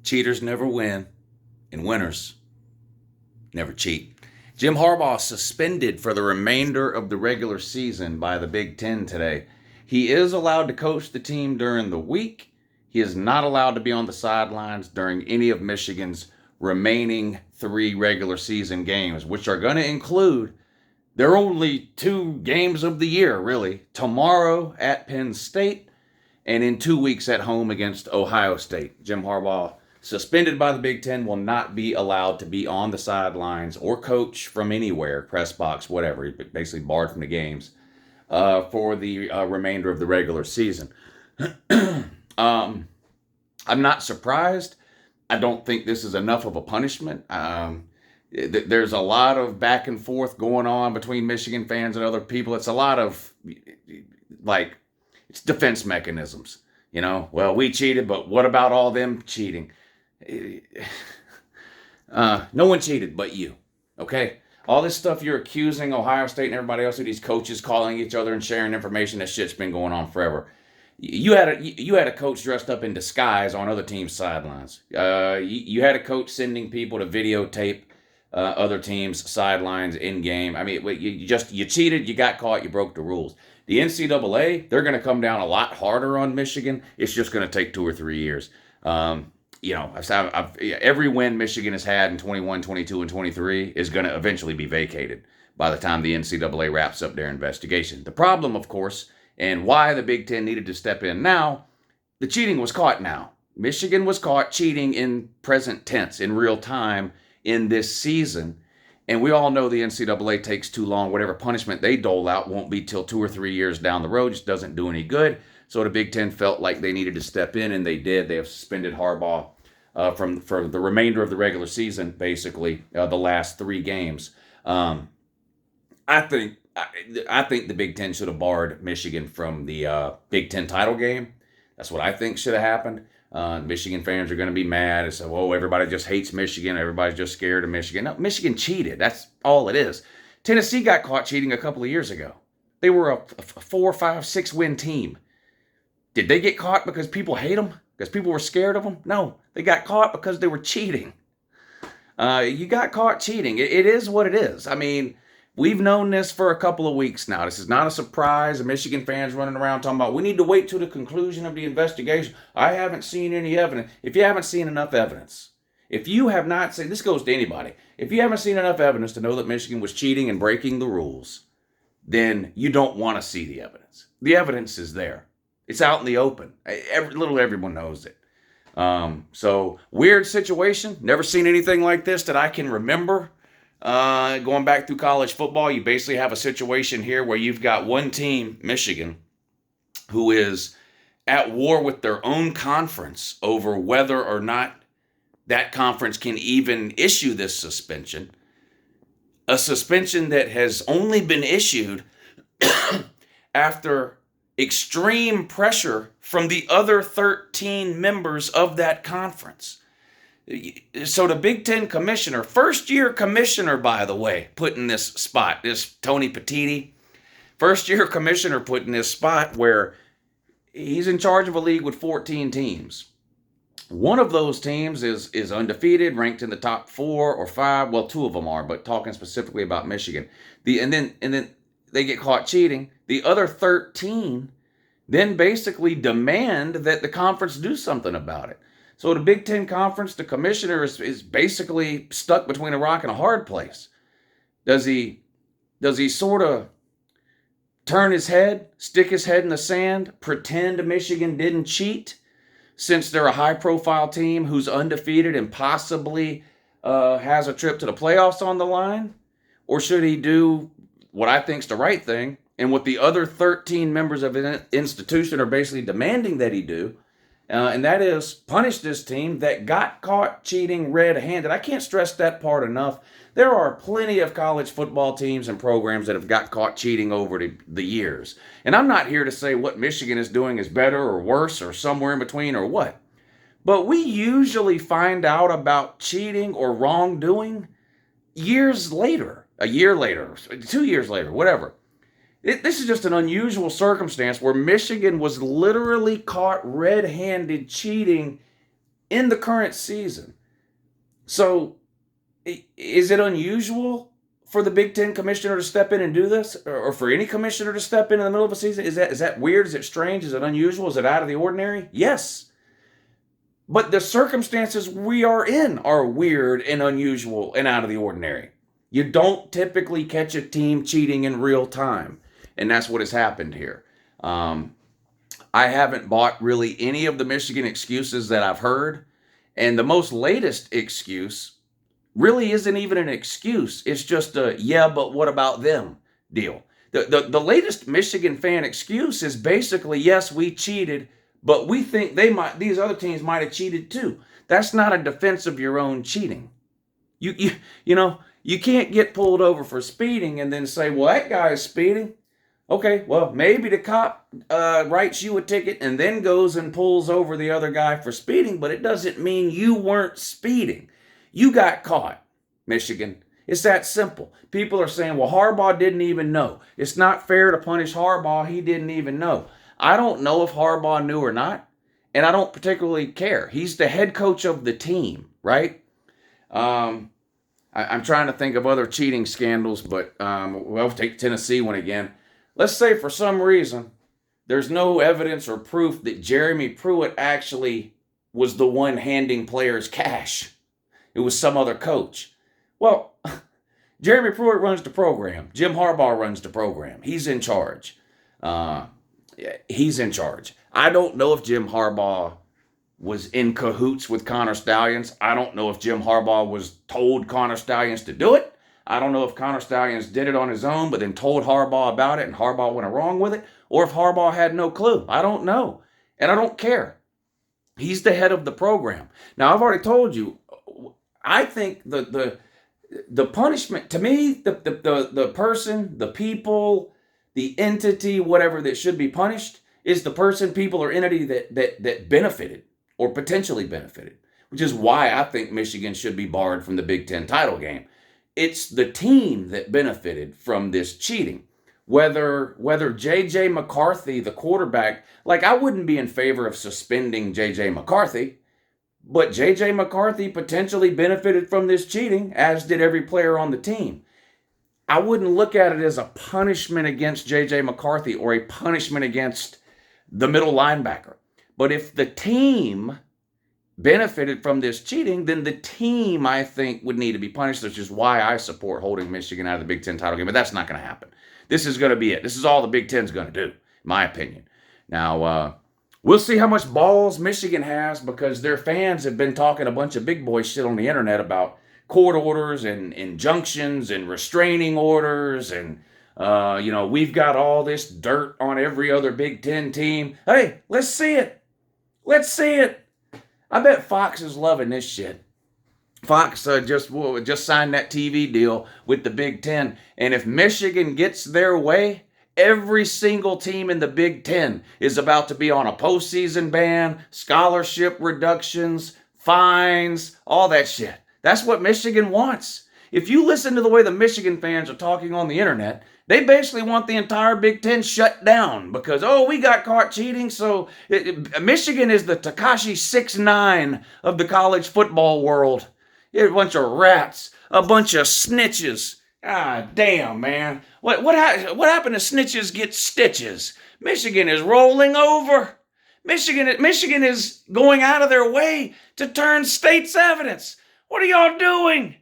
Cheaters never win, and winners never cheat. Jim Harbaugh suspended for the remainder of the regular season by the Big Ten today. He is allowed to coach the team during the week. He is not allowed to be on the sidelines during any of Michigan's remaining 3 regular season games, which are going to include their only 2 games of the year, really. Tomorrow at Penn State and in 2 weeks at home against Ohio State. Jim Harbaugh, suspended by the Big Ten, will not be allowed to be on the sidelines or coach from anywhere, press box, whatever. He's basically barred from the games for the remainder of the regular season. I'm not surprised. I don't think this is enough of a punishment. There's a lot of back and forth going on between Michigan fans and other people. It's a lot of, it's defense mechanisms. Well, we cheated, but what about all them cheating? No one cheated but you, okay? All this stuff you're accusing Ohio State and everybody else of, these coaches calling each other and sharing information, that shit's been going on forever. You had a coach dressed up in disguise on other teams' sidelines. You had a coach sending people to videotape other teams' sidelines in game. I mean, you cheated, you got caught, you broke the rules. The NCAA, they're going to come down a lot harder on Michigan. It's just going to take 2 or 3 years. Every win Michigan has had in 21, 22, and 23 is going to eventually be vacated by the time the NCAA wraps up their investigation. The problem, of course, and why the Big Ten needed to step in now, the cheating was caught now. Michigan was caught cheating in present tense, in real time, in this season. And we all know the NCAA takes too long. Whatever punishment they dole out won't be till 2 or 3 years down the road. Just doesn't do any good. So the Big Ten felt like they needed to step in, and they did. They have suspended Harbaugh for the remainder of the regular season, basically, the last 3 games. I think the Big Ten should have barred Michigan from the Big Ten title game. That's what I think should have happened. Michigan fans are going to be mad and say, "Oh, everybody just hates Michigan. Everybody's just scared of Michigan." No, Michigan cheated. That's all it is. Tennessee got caught cheating a couple of years ago. They were a 4, 5, 6 win team. Did they get caught because people hate them? Because people were scared of them? No, they got caught because they were cheating. You got caught cheating. It is what it is. I mean, we've known this for a couple of weeks now. This is not a surprise. The Michigan fans running around talking about, we need to wait till the conclusion of the investigation. I haven't seen any evidence. If you haven't seen enough evidence, if you have not seen, this goes to anybody, if you haven't seen enough evidence to know that Michigan was cheating and breaking the rules, then you don't want to see the evidence. The evidence is there. It's out in the open. Everyone knows it. So, weird situation. Never seen anything like this that I can remember. Going back through college football, you basically have a situation here where you've got one team, Michigan, who is at war with their own conference over whether or not that conference can even issue this suspension. A suspension that has only been issued after extreme pressure from the other 13 members of that conference. So the Big Ten commissioner, first-year commissioner, by the way, put in this spot, this Tony Petitti, first-year commissioner put in this spot where he's in charge of a league with 14 teams. One of those teams is undefeated, ranked in the top 4 or 5. Well, 2 of them are, but talking specifically about Michigan. And then they get caught cheating. The other 13 then basically demand that the conference do something about it. So the Big Ten Conference, the commissioner is basically stuck between a rock and a hard place. Does he sort of turn his head, stick his head in the sand, pretend Michigan didn't cheat since they're a high-profile team who's undefeated and possibly has a trip to the playoffs on the line? Or should he do what I think's the right thing, and what the other 13 members of an institution are basically demanding that he do, and that is punish this team that got caught cheating red-handed? I can't stress that part enough. There are plenty of college football teams and programs that have got caught cheating over the years. And I'm not here to say what Michigan is doing is better or worse or somewhere in between or what. But we usually find out about cheating or wrongdoing years later, a year later, 2 years later, whatever. This is just an unusual circumstance where Michigan was literally caught red-handed cheating in the current season. So is it unusual for the Big Ten commissioner to step in and do this, or for any commissioner to step in the middle of a season? Is that weird? Is it strange? Is it unusual? Is it out of the ordinary? Yes. But the circumstances we are in are weird and unusual and out of the ordinary. You don't typically catch a team cheating in real time, and that's what has happened here. I haven't bought really any of the Michigan excuses that I've heard, and the most latest excuse really isn't even an excuse. It's just a yeah, but what about them deal. The latest Michigan fan excuse is basically, yes, we cheated, but we think these other teams might have cheated too. That's not a defense of your own cheating. You can't get pulled over for speeding and then say, well, that guy is speeding. Okay, well, maybe the cop writes you a ticket and then goes and pulls over the other guy for speeding, but it doesn't mean you weren't speeding. You got caught, Michigan. It's that simple. People are saying, well, Harbaugh didn't even know. It's not fair to punish Harbaugh. He didn't even know. I don't know if Harbaugh knew or not, and I don't particularly care. He's the head coach of the team, right? I'm trying to think of other cheating scandals, but we'll take Tennessee one again. Let's say for some reason there's no evidence or proof that Jeremy Pruitt actually was the one handing players cash. It was some other coach. Well, Jeremy Pruitt runs the program. Jim Harbaugh runs the program. He's in charge. He's in charge. I don't know if Jim Harbaugh was in cahoots with Connor Stalions. I don't know if Jim Harbaugh was told Connor Stalions to do it. I don't know if Connor Stalions did it on his own, but then told Harbaugh about it and Harbaugh went along with it, or if Harbaugh had no clue. I don't know. And I don't care. He's the head of the program. Now, I've already told you, I think the punishment, to me, the person, the people, the entity, whatever that should be punished is the person, people, or entity that benefited or potentially benefited, which is why I think Michigan should be barred from the Big Ten title game. It's the team that benefited from this cheating. Whether J.J. McCarthy, the quarterback, like I wouldn't be in favor of suspending J.J. McCarthy, but J.J. McCarthy potentially benefited from this cheating, as did every player on the team. I wouldn't look at it as a punishment against J.J. McCarthy or a punishment against the middle linebacker. But if the team benefited from this cheating, then the team, I think, would need to be punished, which is why I support holding Michigan out of the Big Ten title game. But that's not going to happen. This is going to be it. This is all the Big Ten's going to do, in my opinion. Now, we'll see how much balls Michigan has, because their fans have been talking a bunch of big boy shit on the internet about court orders and injunctions and restraining orders. And, we've got all this dirt on every other Big Ten team. Hey, let's see it. Let's see it. I bet Fox is loving this shit. Fox just signed that TV deal with the Big Ten. And if Michigan gets their way, every single team in the Big Ten is about to be on a postseason ban, scholarship reductions, fines, all that shit. That's what Michigan wants. If you listen to the way the Michigan fans are talking on the internet, they basically want the entire Big Ten shut down because, we got caught cheating, so Michigan is the Tekashi 6ix9ine of the college football world. You're a bunch of rats, a bunch of snitches. Ah, damn, man. What happened to snitches get stitches? Michigan is rolling over. Michigan is going out of their way to turn state's evidence. What are y'all doing?